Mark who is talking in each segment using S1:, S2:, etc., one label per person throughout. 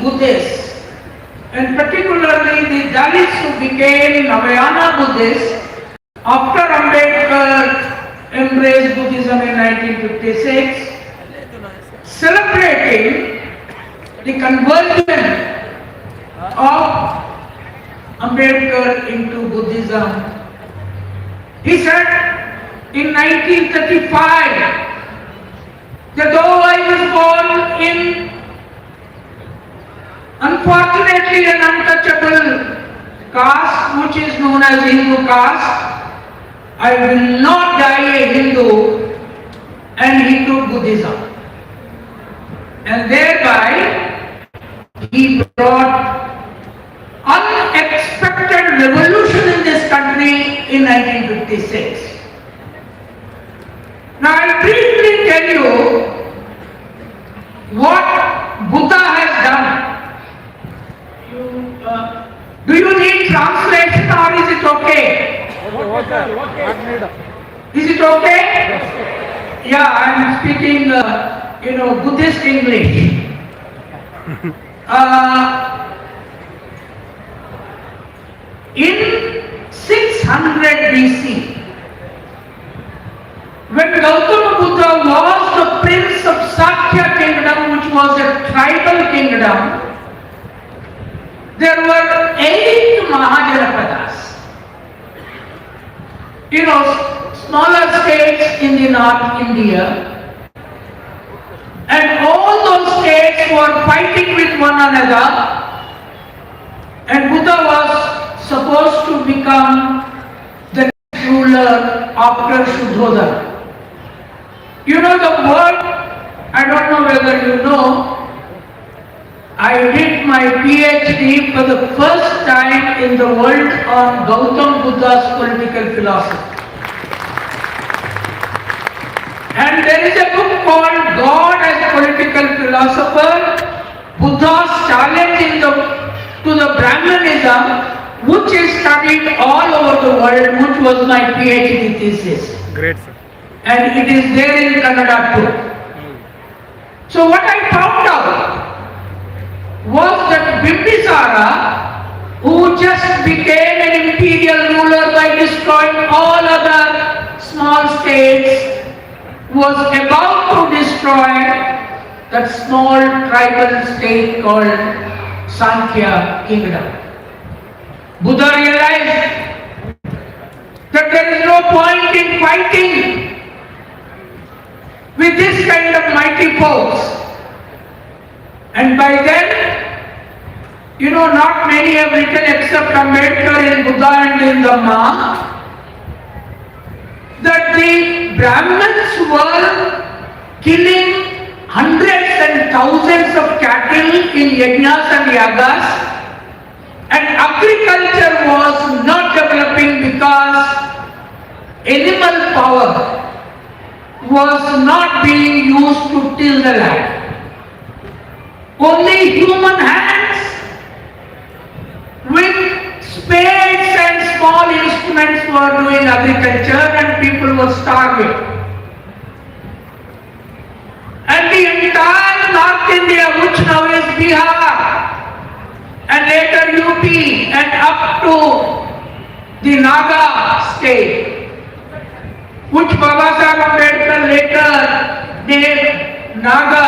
S1: Buddhists, and particularly the Dalits who became Navayana Buddhists after Ambedkar embraced Buddhism in 1956, celebrating the conversion of Ambedkar into Buddhism. He said in 1935 that though I was born in unfortunately an untouchable caste which is known as Hindu caste, I will not die a Hindu, and he took Buddhism. And thereby he brought unexpected revolution in this country in 1956. Now I'll briefly tell you what Buddha has done. Do you need translation or is it okay? Is it okay? Yeah, I'm speaking, Buddhist English. In 600 BC, when Gautama Buddha was the prince of Sakya kingdom, which was a tribal kingdom, there were 8 Mahajanapadas. Smaller states in the North India, and all those states were fighting with one another, and Buddha was supposed to become the next ruler after Shuddhodana. You know the word, I don't know whether you know, I did my PhD for the first time in the world on Gautama Buddha's political philosophy. And there is a book called God as Political Philosopher, Buddha's Challenge to the Brahmanism, which is studied all over the world, which was my PhD thesis.
S2: Great, sir.
S1: And it is there in Kannada too. So what I found out was that Bimbisara, who just became an imperial ruler by destroying all other small states, was about to destroy that small tribal state called Sankhya kingdom. Buddha realized that there is no point in fighting with this kind of mighty foes. And by then, not many have written except Ambedkar in Buddha and in the Ma, that the Brahmins were killing hundreds and thousands of cattle in yajnas and yagas, and agriculture was not developing because animal power was not being used to till the land. Only human hands with spades and small instruments were doing agriculture, and people were starving. And the entire North India, which now is Bihar, and later UP, and up to the Naga state, which Baba Sahib Ambedkar later named Naga.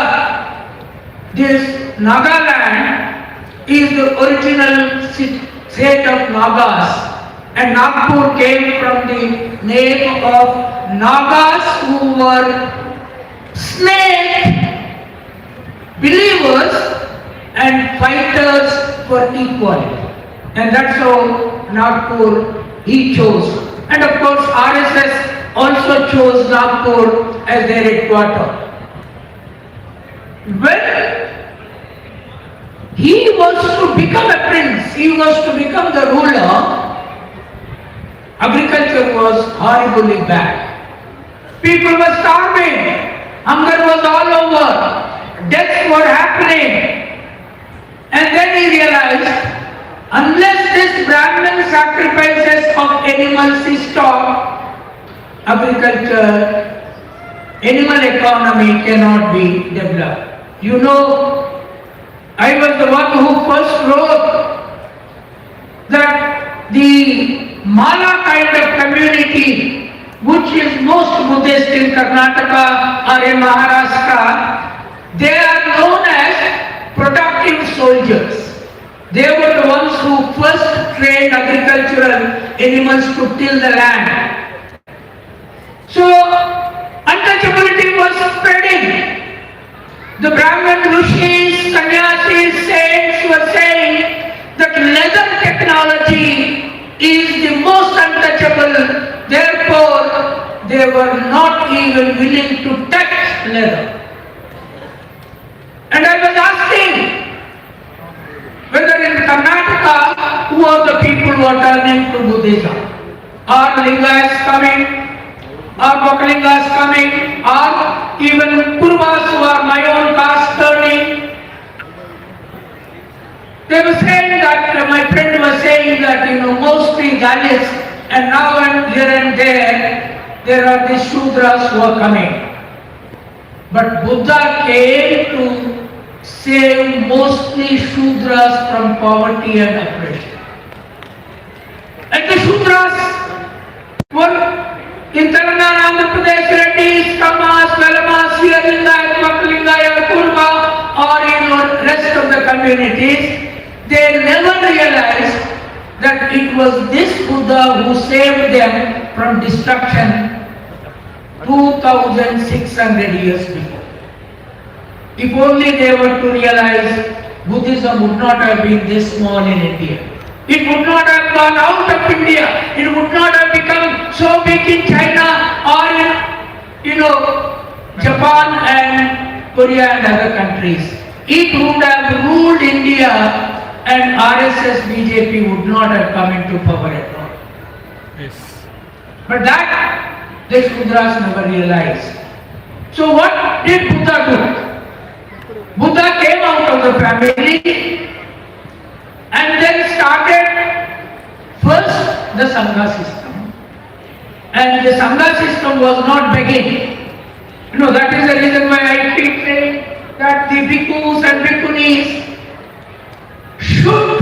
S1: This Nagaland is the original state of Nagas, and Nagpur came from the name of Nagas, who were snake believers and fighters for equality. And that's how Nagpur he chose. And of course RSS also chose Nagpur as their headquarters. When he was to become a prince, he was to become the ruler, agriculture was horribly bad. People were starving, hunger was all over, deaths were happening. And then he realized, unless this Brahmin sacrifices of animals is stopped, agriculture, animal economy cannot be developed. I was the one who first wrote that the Mala kind of community, which is most Buddhist in Karnataka or in Maharashtra, they are known as productive soldiers. They were the ones who first trained agricultural animals to till the land. So, untouchability was spreading. The Brahmin rishis, sannyasis, saints were saying that leather technology is the most untouchable. Therefore, they were not even willing to touch leather. And I was asking whether in Karnataka, who are the people who are turning to Buddhism? Are Lingas coming? Are Bakalingas coming? Are even Kurvas who are my own caste turning? They were saying that, my friend was saying that, mostly Dalits, and now and here and there are these Shudras who are coming. But Buddha came to save mostly Shudras from poverty and oppression. And the Shudras were in Telangana, Andhra Pradesh, Reddis, Kamas, Velamas, Lingayat, Makalingayat, Kurma, or in the rest of the communities, they never realized that it was this Buddha who saved them from destruction 2600 years before. If only they were to realize, Buddhism would not have been this small in India. It would not have gone out of India. It would not have become so big in China or in, Japan and Korea and other countries. It would have ruled India, and RSS BJP would not have come into power at all. Yes. But that the Shudras never realized. So what did Buddha do? Buddha came out of the family and then started first the Sangha system. And the Sangha system was not begging. That is the reason why I keep saying that the bhikkhus and bhikkhunis should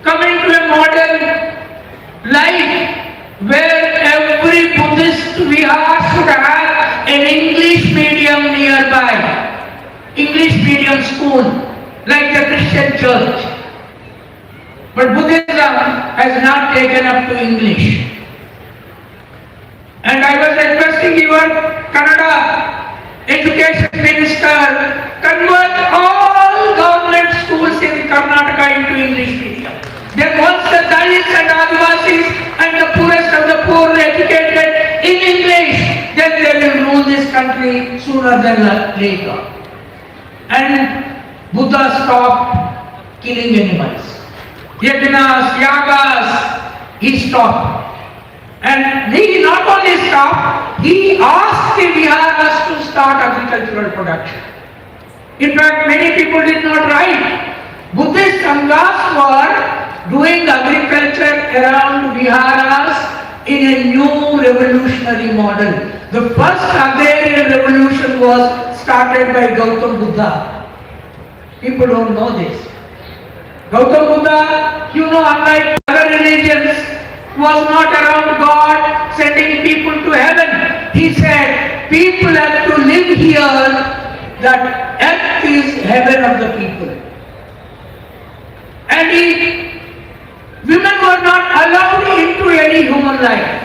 S1: come into a modern life where every Buddhist vihar should have an English medium nearby. English medium school, like the Christian church. But Buddhism has not taken up to English. And I was requesting your Kannada education minister, convert all government schools in Karnataka into English medium. Then once the Dalits and Adivasis and the poorest of the poor are educated in English, then they will rule this country sooner than later. And Buddha stopped killing animals. Yajnas, yagas, he stopped. And he not only stopped, he asked the viharas to start agricultural production. In fact, many people did not write. Buddhist sanghas were doing agriculture around viharas in a new revolutionary model. The first agrarian revolution was started by Gautam Buddha. People don't know this. Gautam Buddha, unlike other religions, was not around God sending people to heaven. He said, people have to live here, that earth is heaven of the people. And women were not allowed into any human life.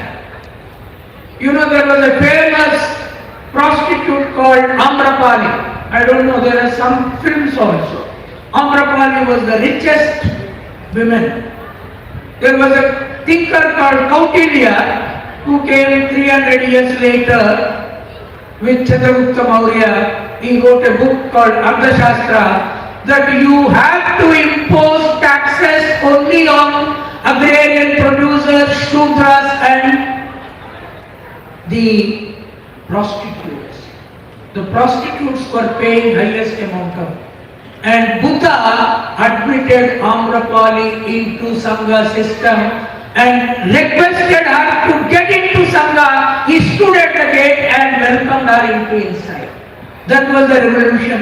S1: There was a famous prostitute called Amrapali. I don't know, there are some films also. Amrapali was the richest woman. There was a thinker called Kautilya who came 300 years later with Chandragupta Maurya. He wrote a book called Arthashastra, that you have to impose taxes only on agrarian producers, Shudras and the prostitutes. The prostitutes were paying highest amount of. And Buddha admitted Amrapali into Sangha system and requested her to get into Sangha. He stood at the gate and welcomed her into inside. That was the revolution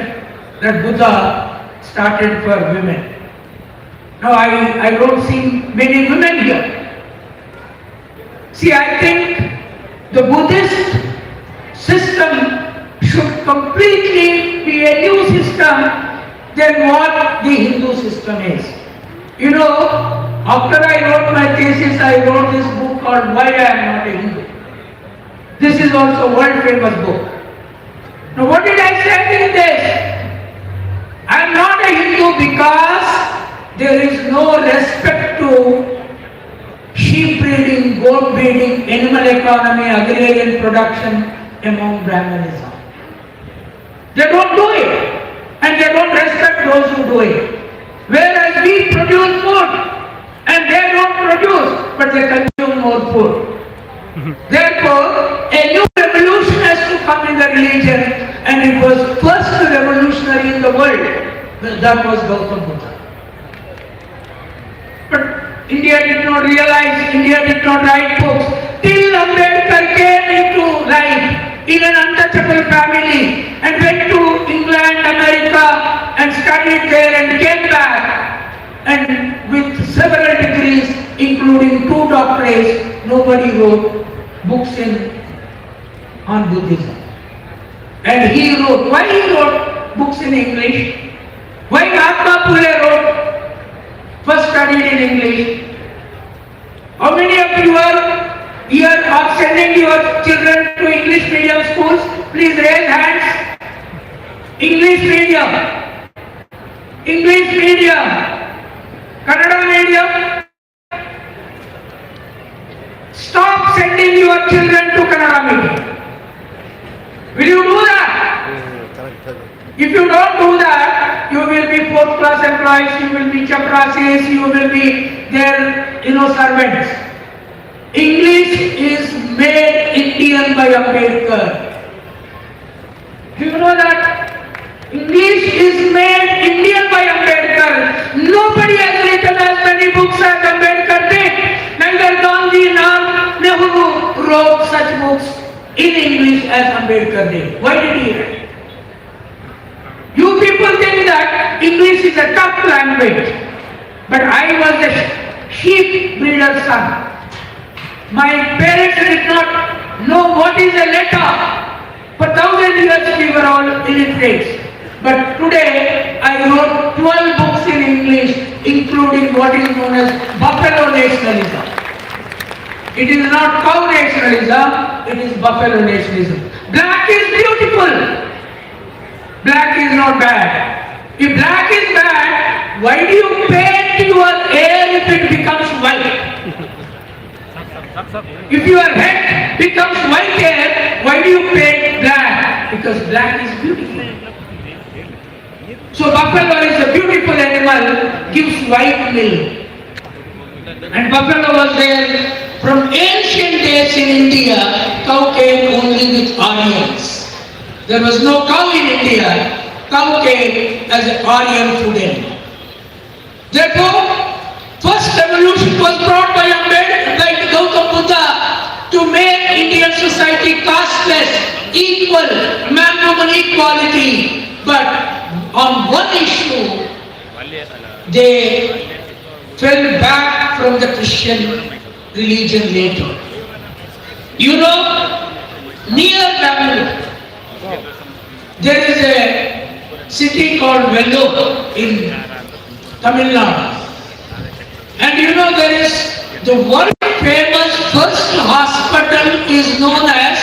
S1: that Buddha started for women. Now I don't see many women here. See, I think the Buddhist system should completely be a new system than what the Hindu system is. You know, after I wrote my thesis, I wrote this book called Why I Am Not a Hindu. This is also a world famous book. Now what did I say in this? I am not a Hindu because there is no respect to sheep breeding, goat breeding, animal economy, agrarian production among Brahmanism. They don't do it, and they don't respect those who do it. Whereas we produce food, and they don't produce, but they consume more food. Therefore, a new revolution has to come in the religion, and it was first revolutionary in the world. That was Gautam Buddha. But India did not realize, India did not write books. Till Ambedkar came into life in an untouchable family and went to England, America and studied there and came back. And with several degrees, including 2 doctorates, nobody wrote books on Buddhism. And he wrote. Why he wrote books in English? Why Mahatma Phule wrote, first studied in English? How many of you are here of sending your children to English medium schools? Please raise hands. English medium. English medium. Kannada medium. Stop sending your children to Kannada medium. Will you do that? If you don't do that, you will be 4th class employees, you will be chaprasis, you will be their, servants. English is made Indian by Ambedkar. Do you know that? English is made Indian by Ambedkar. Nobody has written as many books as Ambedkar did. Neither Gandhi nor Nehru wrote such books in English as Ambedkar did. Why did he write? You people think that English is a tough language, but I was a sheep breeder's son. My parents did not know what is a letter. For 1,000 years we were all illiterate. But today I wrote 12 books in English, including what is known as buffalo nationalism. It is not cow nationalism, it is buffalo nationalism. Black is beautiful. Black is not bad. If black is bad, why do you paint your hair if it becomes white? If your head becomes white hair, why do you paint black? Because black is beautiful. So buffalo is a beautiful animal, gives white milk. And buffalo was there from ancient days in India. Cow came only with Aryans. There was no cow in India. Cow came as an Aryan food animal. Therefore, first revolution was brought by Gautam Buddha to make Indian society casteless, equal, man-woman equality. But on one issue, they fell back from the Christian religion later. You know, near Bangalore, there is a city called Vellore in Tamil Nadu. And you know, there is the world famous first hospital is known as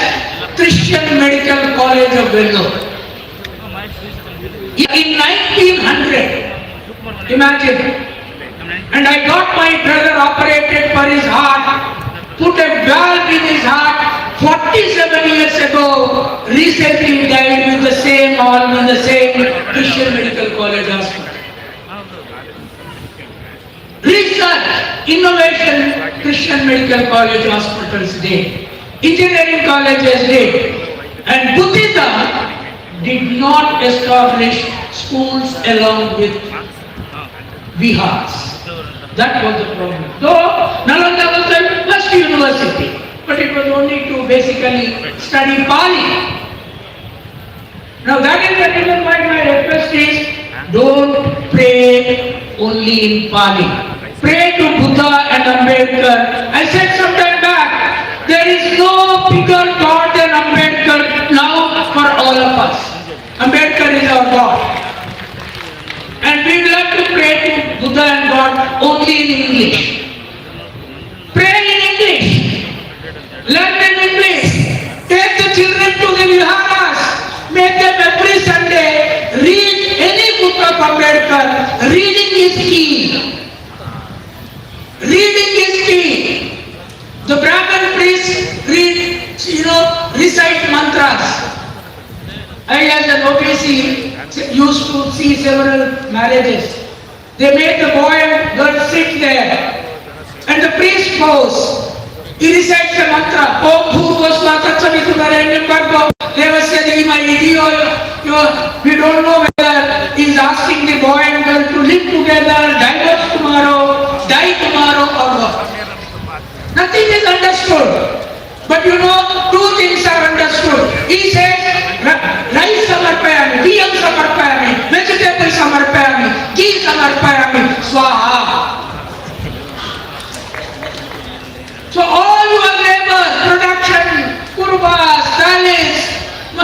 S1: Christian Medical College of Vellore. In 1900, imagine, and I got my brother operated for his heart, put a valve in his heart. 47 years ago, recently he died with the same arm in the same Christian Medical College hospital. Research, innovation, Christian Medical College hospitals did. Engineering colleges did. And Buddhism did not establish schools along with vihars. That was the problem. Though Nalanda was the first university, but it was only to basically study Pali. Now that is the reason why my request is don't pray only in Pali. Pray to Buddha and Ambedkar. I said sometime back, there is no bigger God than Ambedkar now for all of us. Ambedkar is our God. And we will have to pray to Buddha and God only in English. Pray in English. Learn in English. Take the children to the viharas. Make them every Sunday read any book of Ambedkar. Reading is key. Reading is key. The Brahmin priests recite mantras. I as an OBC used to see several marriages. They made the boy and girl sit there. And the priest goes. He recites the mantra. Om Bhurvasva Tatsavituvarenyam Bhargo Devasya my idiot. We don't know whether he is asking the boy and girl to live together, divorce tomorrow, die tomorrow or what. Nothing is understood. But two things are understood. He says, rice samarpayami, biyam samarpayami, vegetable samarpayami, ghee samarpayami, swaha. So all your labor, production, kurvas, dalits,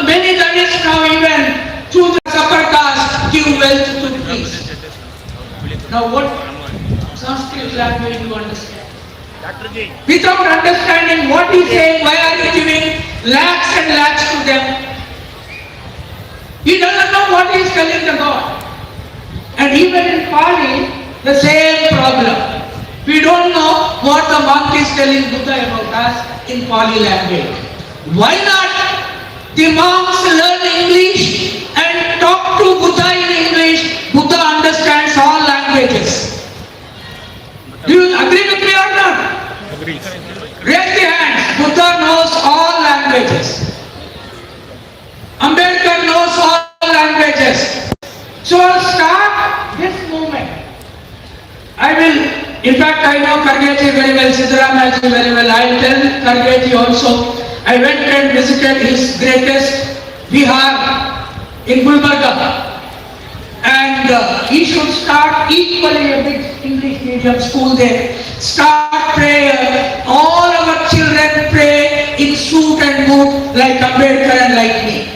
S1: many dalits now even through the upper caste give wealth to the priest. Now what Sanskrit language you understand? Without understanding what he is saying, why are you giving lakhs and lakhs to them? He doesn't know what he is telling the God. And even in Pali, the same problem. We don't know what the monk is telling Buddha about us in Pali language. Why not the monks learn English and talk to Buddha in English? Buddha understands all languages. Do you agree with me or not?
S2: Agrees.
S1: Raise the hands. Buddha knows all languages. Ambedkar knows all languages. So start this movement. In fact, I know Kargeji very well, Siddharamaji very well. I will tell Kargeji also. I went and visited his greatest vihar in Gulbarga. And he should start equally a big English medium school there. Start prayer. All our children pray in suit and boot like Ambedkar and like me.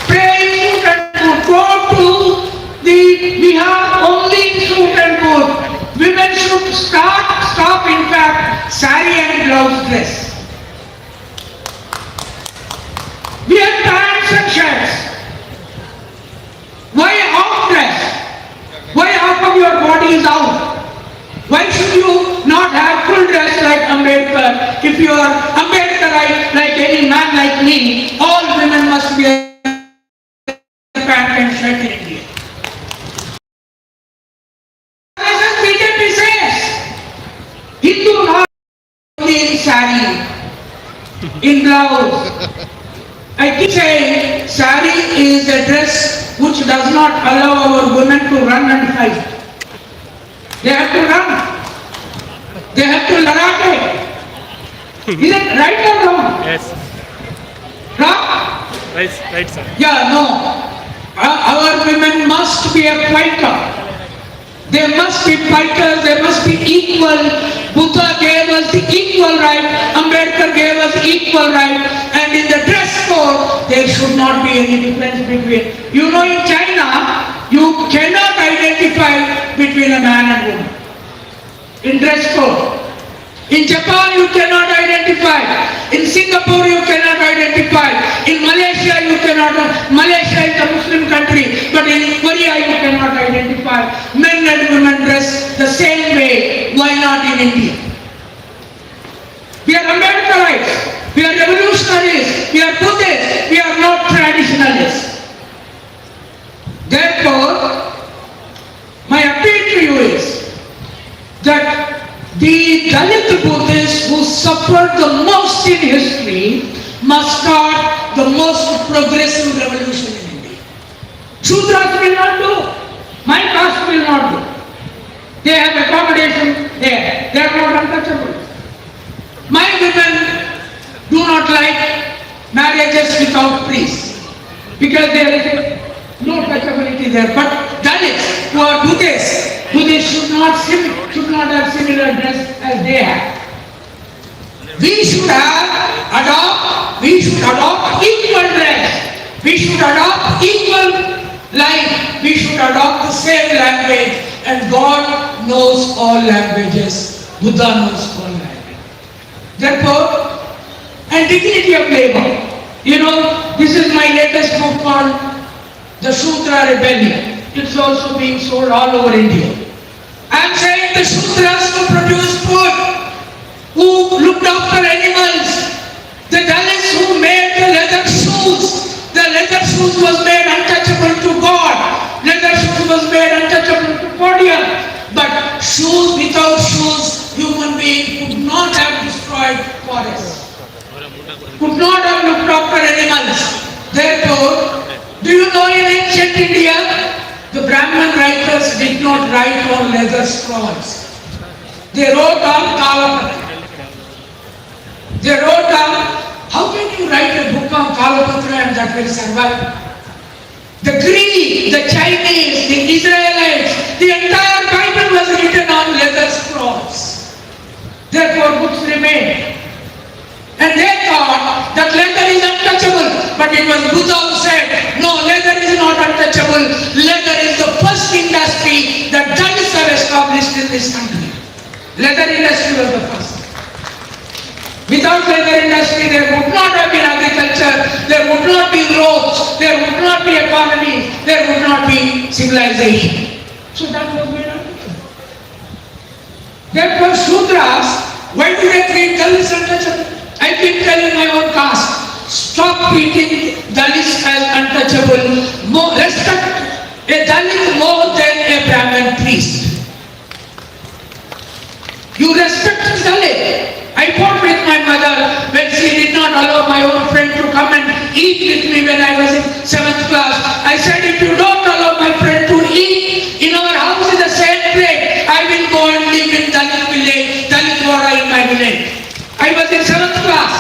S1: Pray in suit and boot. Go to the vihar only in suit and boot. Women should stop in fact sari and blouse dress. We have pants and shirts. Why half dress? Why half of your body is out? Why should you not have full dress like Ambedkar? If you are Ambedkarite like any man like me, all women must be a pant and shirt in India. BJP says, Hindu not only in sari, in blouse. I keep saying, sari is a dress which does not allow our women to run and fight. They have to run. They have to karate. Is it right or wrong?
S2: Yes.
S1: Wrong?
S2: Right, sir.
S1: Yeah, no. Our women must be a fighter. They must be fighters, they must be equal. Buddha gave us the equal right, Ambedkar gave us equal right, and in the dress code, there should not be any difference between. In China, you cannot identify between a man and woman. In dress code. In Japan, you cannot identify. In Singapore, you cannot identify. In Malaysia, you cannot. Malaysia is a Muslim country, but in Korea, you cannot identify. Men and women dress the same way. Why not in India? We are Ambedkarites. We are revolutionaries. We are Buddhists. We are not traditionalists. Therefore, my appeal to you is that the Dalit Buddhists who suffered the most in history must start the most progressive revolution in India. Shudras will not do. My caste will not do. They have accommodation there. They are not untouchable. My women do not like marriages without priests because there is a No touchability there. But Dalits who are Buddhists should not have similar dress as they have. We should adopt equal dress. We should adopt equal life. We should adopt the same language. And God knows all languages. Buddha knows all languages. Therefore, and dignity of labor. You know, this is my latest book called The Shudra Rebellion. It's also being sold all over India. I am saying the Shudras who produce food, who looked after animals, the Dalits who made the leather shoes. The leather shoes was made untouchable to God. Leather shoes was made untouchable to podium. But shoes, without shoes, human being could not have destroyed forests. Could not have looked after animals. Therefore, do you know in ancient India, the Brahmin writers did not write on leather scrolls. They wrote on Kalapatra. They wrote down, how can you write a book on Kalapatra and that will survive? The Greek, the Chinese, the Israelites, the entire Bible was written on leather scrolls. Therefore books remained. And they thought that leather is untouchable. But it was Buddha who said, no, leather is not untouchable. Leather is the first industry that Dalits have established in this country. Leather industry was the first. Without leather industry, there would not have been agriculture, there would not be roads, there would not be economy, there would not be civilization. So that was made untouchable. Therefore, Shudras, why do they treat Dalits untouchable? I keep telling my own caste, stop treating Dalits as untouchable. Respect a Dalit more than a Brahmin priest. You respect Dalit. I fought with my mother when she did not allow my own friend to come and eat with me when I was in 7th class. I said, if you don't allow my friend to eat in our house in the same plate, I will go and live in Dalit village, Dalit Vora in my village. I was in 7th class.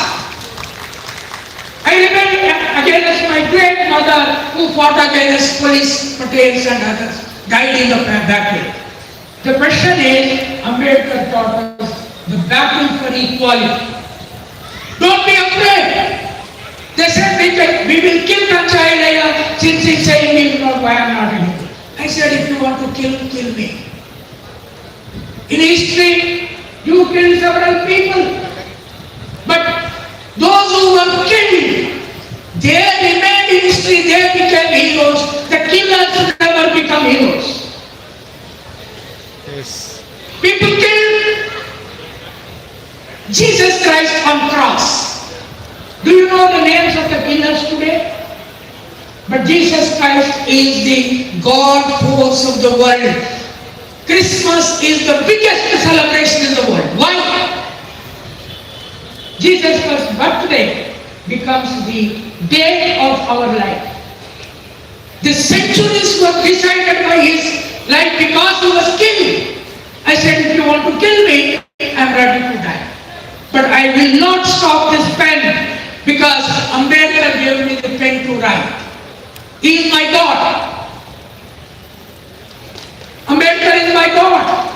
S1: I rebelled against my great mother who fought against police, patels and others, died in the battle. The question is, Ambedkar taught us the battle for equality. Don't be afraid. They said we will kill Kanchayalaya since he's saying he will not, why I am not able. I said, if you want to kill me. In history, you killed several people. But those who were killed, they remained in history, they became heroes. The killers never become heroes.
S2: Yes.
S1: People killed Jesus Christ on cross. Do you know the names of the killers today? But Jesus Christ is the God force of the world. Christmas is the biggest celebration in the world. Why? Jesus' birthday becomes the day of our life. The centuries were decided by his life because he was killed. I said, if you want to kill me, I am ready to die. But I will not stop this pen because Ambedkar gave me the pen to write. He is my God. Ambedkar is my God.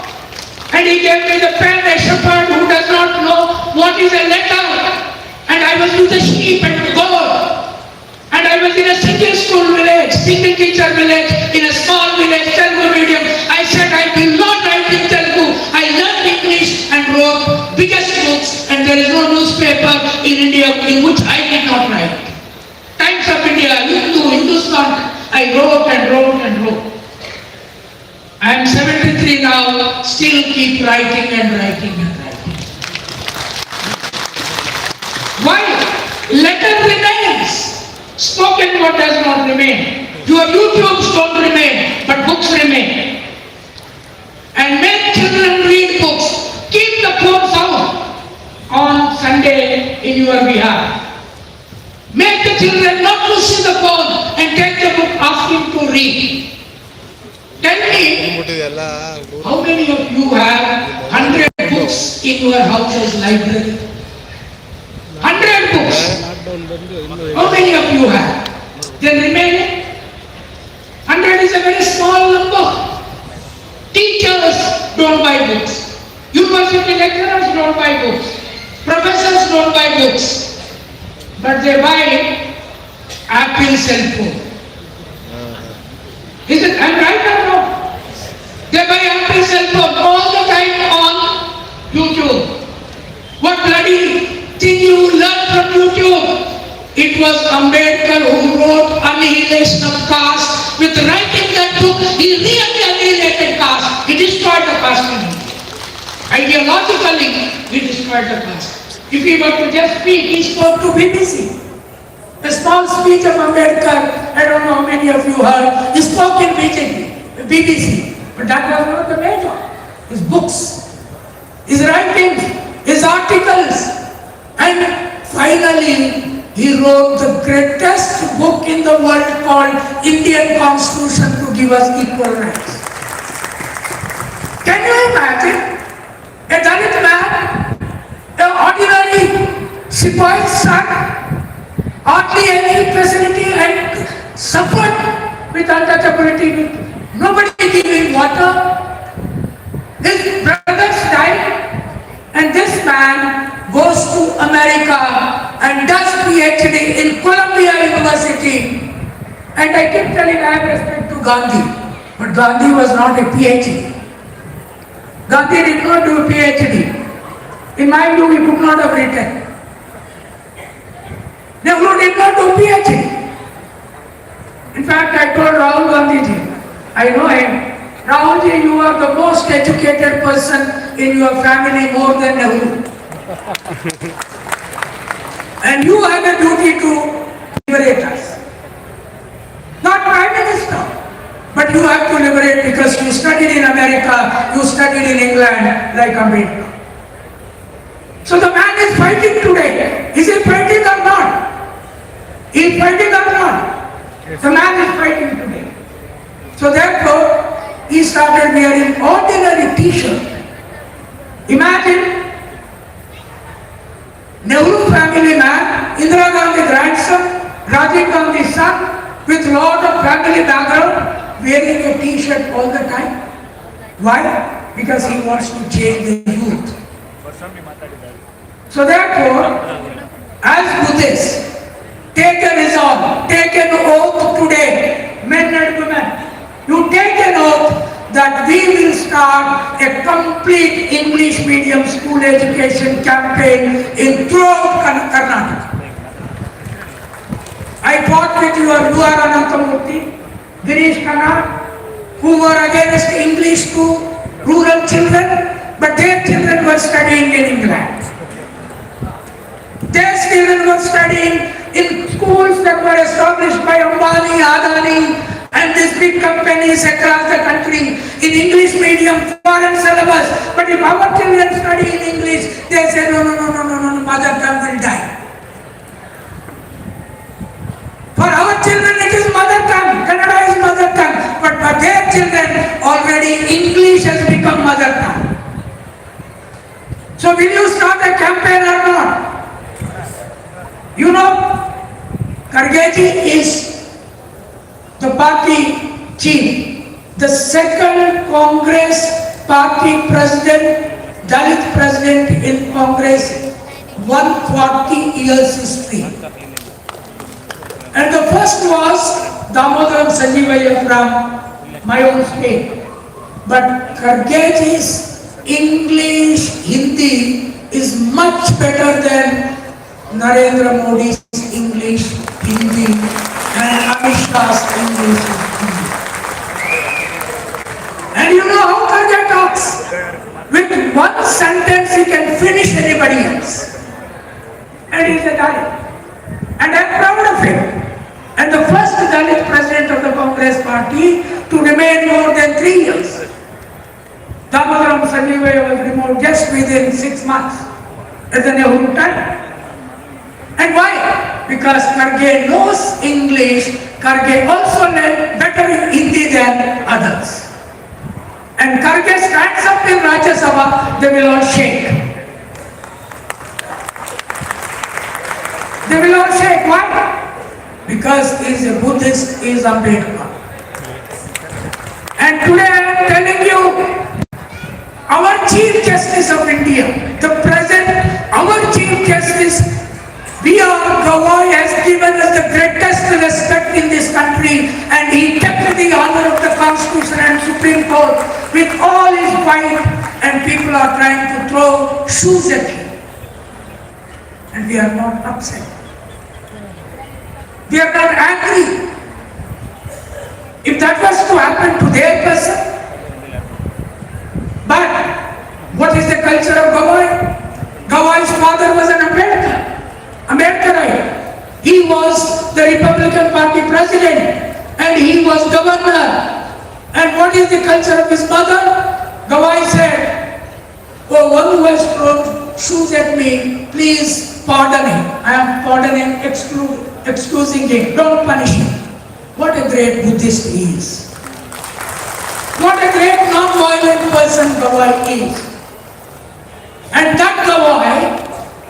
S1: And he gave me the pen, a shepherd who does not know what is a letter. And I was with the sheep and the goat. And I was in a single school village, single teacher village, in a small village, Telugu medium. I said, I will not write in Telugu. I learned English and wrote biggest books. And there is no newspaper in India in which I did not write. Times of India, Hindu, Hindustan, I wrote and wrote and wrote. I am 73 now, still keep writing and writing and writing. Why? Letter remains. Spoken word does not remain. Your YouTubes don't remain, but books remain. And make children read books. Keep the phones out on Sunday in your behalf. Make the children not to see the phone and take the book, ask him to read. Tell me, how many of you have 100 books in your house's library? 100 books. How many of you have? Then remaining? don't buy books. University lecturers don't buy books. Professors don't buy books. But they buy Apple cell phone. Is it, I'm right or no? They buy Apple cell phone all the time on YouTube. What bloody thing you learn from YouTube? It was Ambedkar who wrote Annihilation of Caste. With writing that book, he really annihilated caste. He destroyed the caste movement. Ideologically, he destroyed the caste. If he were to just speak, he spoke to BBC. A small speech of Ambedkar, I don't know how many of you heard, he spoke in BBC. But that was not the major. His books, his writings, his articles, and finally, he wrote the greatest book in the world called Indian Constitution to give us equal rights. Can you imagine a Dalit man, an ordinary Sepoy's son, hardly any facility and suffered with untouchability, nobody giving water. His brothers died, and this man goes to America and does PhD in Columbia University. And I keep telling I have respect to Gandhi, but Gandhi was not a PhD. Gandhi did not do a PhD. In my view, he could not have written. Nehru did not do PhD. In fact, I told Rahul Gandhi ji, I know him, Rahul ji, you are the most educated person in your family, more than Nehru. And you have a duty to liberate us. Not Prime Minister, but you have to liberate because you studied in America, you studied in England like America. So the man is fighting today. Is he fighting or not? He is fighting or not? The man is fighting today. So therefore, he started wearing ordinary t-shirt. Imagine Nehru family man, Indira Gandhi grandson, Rajiv Gandhi's son, with lot of family background, wearing a t-shirt all the time. Why? Because he wants to change the youth. So therefore, as Buddhists, take a resolve, take an oath today, men and women. You take an oath that we will start a complete English medium school education campaign in throughout Karnataka. I fought with your U.R. Anantamurthy, Girish Khanna, who were against English to rural children, but their children were studying in England. Their children were studying in schools that were established by Ambani, Adani, and these big companies across the country in English medium, foreign syllabus. But if our children study in English, they say, no, mother tongue will die. For our children, it is mother tongue. Kannada is mother tongue. But for their children, already English has become mother tongue. So will you start a campaign or not? You know, Kargeji is the party chief, the second Congress party president, Dalit president in Congress, 140 years history. And the first was Damodaram Sanjeevaya from my own state. But Kargeji's English, Hindi is much better than Narendra Modi's English, Hindi, and Amit Shah's English. And you know how Karge talks? With one sentence he can finish anybody else. And he's a Dalit. And I'm proud of him. And the first Dalit president of the Congress party to remain more than 3 years. Damodaram Sanjeevaya was removed just within 6 months at the Nehru time. And why? Because Karge knows English, Karge also learned better Hindi than others. And Karge stands up in Rajya Sabha, they will all shake. They will all shake. Why? Because he is a Buddhist, he is Ambedkar. And today I am telling you, Chief Justice of India, the present, our Chief Justice, B.R. Gawai has given us the greatest respect in this country, and he kept the honor of the Constitution and Supreme Court with all his might, and people are trying to throw shoes at him. And we are not upset. We are not angry. If that was to happen to their person. But what is the culture of Gawai? Gawai's father was an Ambedkarite. He was the Republican Party president and he was governor. And what is the culture of his mother? Gawai said, "Oh, one who has thrown shoes at me, please pardon him. I am pardoning, excusing him. Don't punish him." What a great Buddhist he is. What a great non-violent person Gawai is. And that Gawai,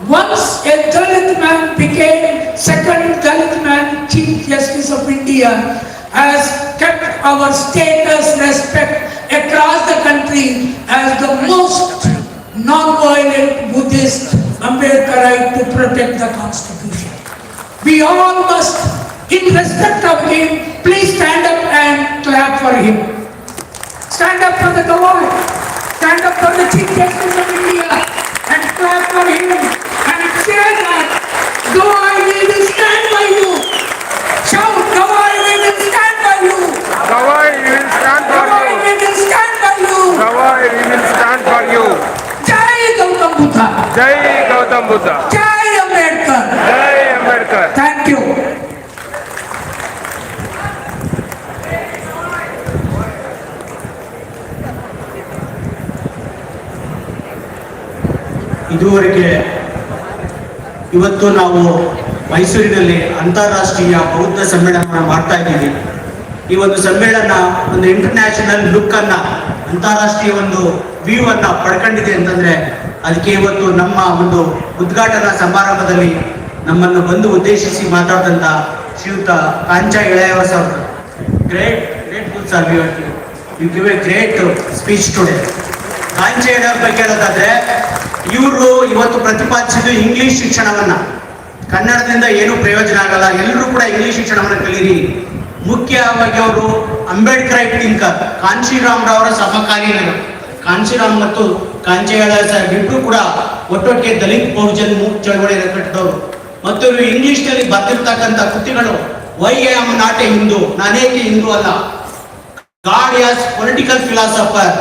S1: once a Dalit man became second Dalit man Chief Justice of India, has kept our status, respect across the country as the most non-violent Buddhist Ambedkarite to protect the Constitution. We all must, in respect of him, please stand up and clap for him. Stand up for the Gawai. Stand up for the Chief Justice of India and clap for him and say that Gawai, we will stand by you. Shout, Gawai, we will stand by you.
S2: Gawai, we will stand for
S1: Gawai,
S2: you.
S1: we will stand by you.
S2: Gawai, we will stand for you.
S1: Jai Gautam Buddha.
S2: Jai Gautam Buddha.
S1: Jai Ambedkar.
S2: Jai Ambedkar.
S1: Thank you.
S3: ಇದುವರೆಗೆ ಇವತ್ತು ನಾವು ಮೈಸೂರಿನಲ್ಲಿ ಅಂತಾರಾಷ್ಟ್ರೀಯ ಬೌದ್ಧ ಸಮ್ಮೇಳನವನ್ನು ಮಾಡ್ತಾ ಇದ್ದೀವಿ. ಈ ಒಂದು ಸಮ್ಮೇಳನ ಒಂದು ಇಂಟರ್ನ್ಯಾಷನಲ್ ಲುಕ್ ಅನ್ನ, ಅಂತಾರಾಷ್ಟ್ರೀಯ ಒಂದು ವ್ಯೂ ಅನ್ನ ಪಡ್ಕೊಂಡಿದೆ ಅಂತಂದ್ರೆ ಅದಕ್ಕೆ ಇವತ್ತು ನಮ್ಮ ಒಂದು ಉದ್ಘಾಟನಾ ಸಮಾರಂಭದಲ್ಲಿ ನಮ್ಮನ್ನು ಬಂದು ಉದ್ದೇಶಿಸಿ ಮಾತಾಡಿದಂತ ಶ್ರೀಯುತ ಕಾಂಚ ಇಳೆಯವಸ್ ಅವರು, grateful sir, you give a great speech today. Kancha ಇಳೆಯವ್ರ ಬಗ್ಗೆ ಹೇಳೋದಾದ್ರೆ, ಇವರು ಇವತ್ತು ಪ್ರತಿಪಾದಿಸಿದ್ದು ಇಂಗ್ಲಿಷ್ ಶಿಕ್ಷಣವನ್ನ. ಕನ್ನಡದಿಂದ ಏನೂ ಪ್ರಯೋಜನ ಆಗಲ್ಲ, ಎಲ್ಲರೂ ಕೂಡ ಇಂಗ್ಲಿಷ್ ಶಿಕ್ಷಣವನ್ನು ಕಲೀರಿ. ಮುಖ್ಯವಾಗಿ ಅವರು ಅಂಬೇಡ್ಕರೈಟ್ ಥಿಂಕರ್, ಕಾಂಶಿರಾಮ್ ರವರ ಸಮಕಾಲೀನರು. ಕಾಂಶಿರಾಮ್ ಮತ್ತು ಕಾಂಚೇಳ ಸಾಹೇಬ್ ಇಬ್ರು ಕೂಡ ಒಟ್ಟೊಟ್ಟಿಗೆ ದಲಿತ್ ಬಹುಜನ್ ಚಳವಳಿಯನ್ನು ಕಟ್ಟಿದವರು. ಮತ್ತು ಇವರು ಇಂಗ್ಲಿಷ್ ನಲ್ಲಿ ಬರ್ತಿರ್ತಕ್ಕಂಥ ಕೃತಿಗಳು, why I am not A Hindu, ನಾನೇಕೆ ಹಿಂದೂ ಅಲ್ಲ, ಗಾಡ್ ಆಸ್ ಪೊಲಿಟಿಕಲ್ ಫಿಲಾಸಫರ್,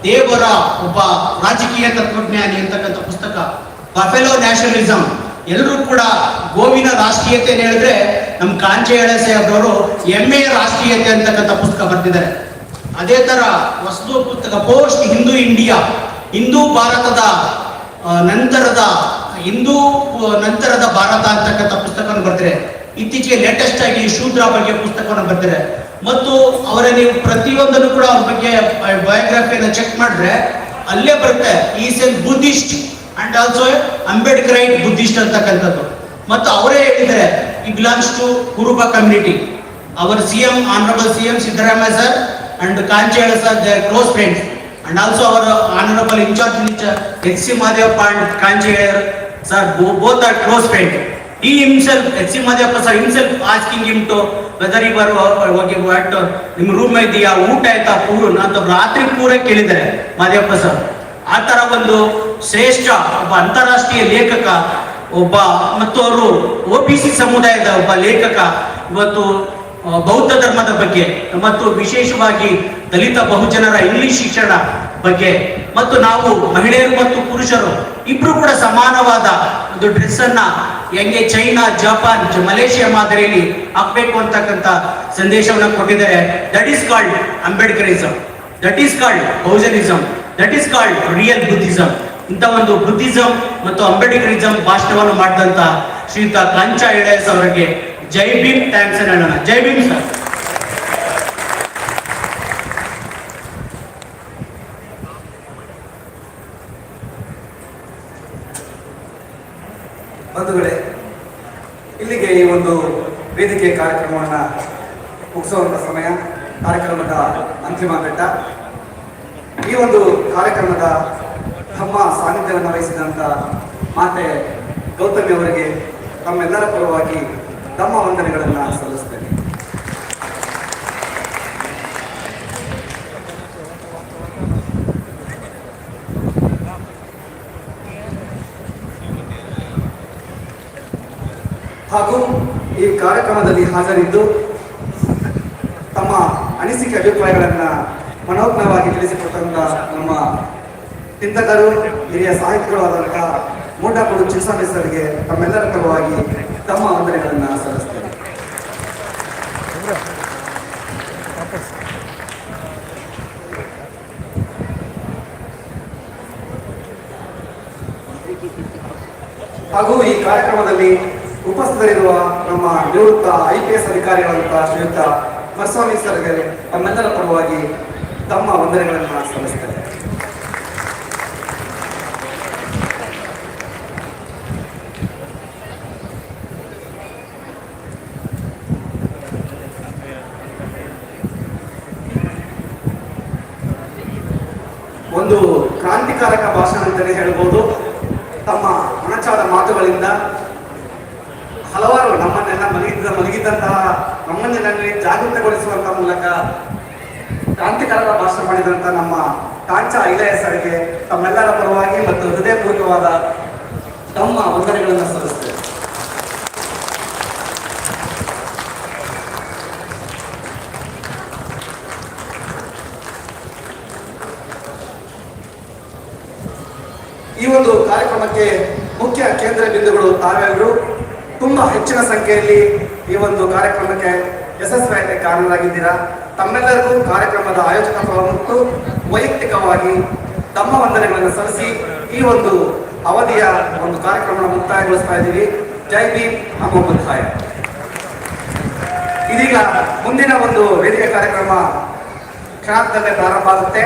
S3: ದೇವರ ಒಬ್ಬ ರಾಜಕೀಯ ತತ್ವಜ್ಞಾನಿ ಅಂತಕ್ಕಂಥ ಪುಸ್ತಕ, ಬಫೆಲೋ ನ್ಯಾಷನಲಿಸಂ. ಎಲ್ಲರೂ ಕೂಡ ಗೋವಿನ ರಾಷ್ಟ್ರೀಯತೆ ಹೇಳಿದ್ರೆ ನಮ್ಮ ಕಾಂಚೇಳ ಸಾಹೇಬ್ರವರು ಎಮ್ಮೆ ರಾಷ್ಟ್ರೀಯತೆ ಅಂತಕ್ಕಂಥ ಪುಸ್ತಕ ಬರ್ತಿದ್ದಾರೆ. ಅದೇ ತರ ವಸ್ತು ಪುಸ್ತಕ ಪೋಸ್ಟ್ ಹಿಂದೂ ಇಂಡಿಯಾ, ಹಿಂದೂ ಭಾರತದ ನಂತರದ ಭಾರತ ಅಂತಕ್ಕಂಥ ಪುಸ್ತಕವನ್ನು ಬರ್ತಾರೆ. ಇತ್ತೀಚೆಗೆ ಲೇಟೆಸ್ಟ್ ಆಗಿ ಶೂದ್ರ ಬಗ್ಗೆ ಪುಸ್ತಕವನ್ನು ಬರ್ತಾರೆ. ಮತ್ತು ಅವರ ನೀವು ಪ್ರತಿಯೊಂದನ್ನು ಕೂಡ ಅವ್ರ ಬಗ್ಗೆ ಬಯೋಗ್ರಫಿಯನ್ನು ಚೆಕ್ ಮಾಡಿದ್ರೆ ಅಲ್ಲೇ ಬರುತ್ತೆ, is an Buddhist and also Ambedkarite Buddhist ಅಂತಕ್ಕಂಥದ್ದು. ಮತ್ತು ಅವರೇ ಹೇಳಿದ್ದಾರೆ, ಈ ಬಿಲಾಂಗ್ಸ್ ಟು ಕುರುಬ ಕಮ್ಯುನಿಟಿ. ಅವರ CM, honourable CM Siddaramaiah sir and Kanchela sir, they are close friends, and also our honorable in-charge minister H.C. Madhyappa and Kanchela sir, both are close friends. He himself, H.C. Madhyappa sir himself asking him to whether he were what ನಿಮ್ಮ room ಇದೆಯಾ, ಊಟ ಆಯ್ತಾ, ಅಂತ ರಾತ್ರಿ ಪೂರ ಕೇಳಿದ್ದಾರೆ ಮಾದ್ಯಪ್ಪ sir. ಆ ತರ ಒಂದು ಶ್ರೇಷ್ಠ ಒಬ್ಬ ಅಂತಾರಾಷ್ಟ್ರೀಯ ಲೇಖಕ ಒಬ್ಬ, ಮತ್ತು ಅವರು OBC ಸಮುದಾಯದ ಒಬ್ಬ ಲೇಖಕ. ಇವತ್ತು ಬೌದ್ಧ ಧರ್ಮದ ಬಗ್ಗೆ ಮತ್ತು ವಿಶೇಷವಾಗಿ ದಲಿತ ಬಹುಜನರ ಇಂಗ್ಲಿಷ್ ಶಿಕ್ಷಣ ಬಗ್ಗೆ, ಮತ್ತು ನಾವು ಮಹಿಳೆಯರು ಮತ್ತು ಪುರುಷರು ಇಬ್ರು ಕೂಡ ಸಮಾನವಾದ ಒಂದು ಡ್ರೆಸ್ ಅನ್ನ ಹೆಂಗೆ ಚೈನಾ, ಜಪಾನ್, ಮಲೇಷಿಯಾ ಮಾದರಿಯಲ್ಲಿ ಹಾಕ್ಬೇಕು ಅಂತಕ್ಕಂಥ ಸಂದೇಶವನ್ನು ಕೊಟ್ಟಿದ್ದಾರೆ. That is called Ambedkarism, that is called Bahujanism, that is called real Buddhism. ಇಂಥ ಒಂದು ಬುದ್ಧಿಸಂ ಮತ್ತು ಅಂಬೇಡ್ಕರಿಸಂ ಭಾಷಣವನ್ನು ಮಾಡಿದಂತ ಶ್ರೀಯುತ ಕಾಂಚ ಇಳೆಯಸ್ ಅವರಿಗೆ ಜೈ ಭೀಮ್, ಥ್ಯಾಂಕ್ಸ್ ಹೇಳೋಣ. ಜೈ ಭೀಮ್ ಸರ್.
S4: ಬಂಧುಗಳೇ, ಇಲ್ಲಿಗೆ ಈ ಒಂದು ವೇದಿಕೆ ಕಾರ್ಯಕ್ರಮವನ್ನು ಮುಗಿಸುವಂಥ ಸಮಯ, ಕಾರ್ಯಕ್ರಮದ ಅಂತಿಮ ಘಟ್ಟ. ಈ ಒಂದು ಕಾರ್ಯಕ್ರಮದ ತಮ್ಮ ಸಾನ್ನಿಧ್ಯವನ್ನು ವಹಿಸಿದಂಥ ಮಾತೆ ಗೌತಮಿ ಅವರಿಗೆ ತಮ್ಮೆಲ್ಲರ ಪರವಾಗಿ ತಮ್ಮ ವಂದನೆಗಳನ್ನು ಸಲ್ಲಿಸ್ತೇನೆ. ಹಾಗೂ ಈ ಕಾರ್ಯಕ್ರಮದಲ್ಲಿ ಹಾಜರಿದ್ದು ತಮ್ಮ ಅನಿಸಿಕೆ ಅಭಿಪ್ರಾಯಗಳನ್ನು ಮನೋಜ್ಞವಾಗಿ ತಿಳಿಸಿಕೊಟ್ಟಂತ ನಮ್ಮ ಚಿಂತಕರು ಹಿರಿಯ ಸಾಹಿತಿಗಳು ಆದಂತಹ ಮೂಡಾಪುಡು ಚಿನ್ನಸ್ವಾಮಿ ಸರ್ಗೆ ತಮ್ಮೆಲ್ಲರ ಪರವಾಗಿ ತಮ್ಮ ವಂದನೆಗಳನ್ನು ಸಲ್ಲಿಸ್ತೇನೆ. ಹಾಗೂ ಈ ಕಾರ್ಯಕ್ರಮದಲ್ಲಿ ಉಪಸ್ಥಿತರಿರುವ ನಮ್ಮ ನಿವೃತ್ತ IPS ಅಧಿಕಾರಿಗಳಾದಂತಹ ಶ್ರೀಯುತ ಮಸ್ವಾಮಿ ಸರ್ಗೆ ತಮ್ಮೆಲ್ಲರ ಪರವಾಗಿ ತಮ್ಮ ವಂದನೆಗಳನ್ನು ಸಲ್ಲಿಸ್ತೇನೆ. ಒಂದು ಕ್ರಾಂತಿಕಾರಕ ಭಾಷಣ ಅಂತಲೇ ಹೇಳ್ಬೋದು. ತಮ್ಮ ಮನಚಾದ ಮಾತುಗಳಿಂದ ಹಲವಾರು ನಮ್ಮನ್ನೆಲ್ಲ ಮಲಗಿದ್ದಂತಹ ನಮ್ಮನ್ನೆಲ್ಲ ಜಾಗೃತಗೊಳಿಸುವಂತಹ ಮೂಲಕ ಕ್ರಾಂತಿಕಾರಕ ಭಾಷಣ ಮಾಡಿದಂಥ ನಮ್ಮ ಕಾಂಚ ಇಲಯ ಸರ್ಗೆ ತಮ್ಮೆಲ್ಲರ ಪರವಾಗಿ ಮತ್ತು ಹೃದಯಪೂರ್ವಕವಾದ ತಮ್ಮ ವಂದನೆಗಳನ್ನು ಸಲ್ಲಿಸ್ತೇವೆ. ಈ ಒಂದು ಕಾರ್ಯಕ್ರಮಕ್ಕೆ ಮುಖ್ಯ ಕೇಂದ್ರ ಬಿಂದುಗಳು ತಾವೆಲ್ಲರೂ ತುಂಬಾ ಹೆಚ್ಚಿನ ಸಂಖ್ಯೆಯಲ್ಲಿ ಈ ಒಂದು ಕಾರ್ಯಕ್ರಮಕ್ಕೆ ಯಶಸ್ವಿಯಾಗಿ ಕಾರಣರಾಗಿದ್ದೀರಾ. ತಮ್ಮೆಲ್ಲರಿಗೂ ಕಾರ್ಯಕ್ರಮದ ಆಯೋಜಕ ಮತ್ತು ವೈಯಕ್ತಿಕವಾಗಿ ತಮ್ಮ ವಂದನೆಗಳನ್ನು ಸಲ್ಲಿಸಿ ಈ ಒಂದು ಅವಧಿಯ ಒಂದು ಕಾರ್ಯಕ್ರಮ ಮುಕ್ತಾಯಗೊಳಿಸ್ತಾ ಇದ್ದೀವಿ. ಜೈ ಭೀಮ್, ನಮೋ ಬುದ್ಧಾಯ. ಇದೀಗ ಮುಂದಿನ ಒಂದು ವೇದಿಕೆ ಕಾರ್ಯಕ್ರಮ ಕ್ಷಣದಲ್ಲೇ ಪ್ರಾರಂಭ ಆಗುತ್ತೆ.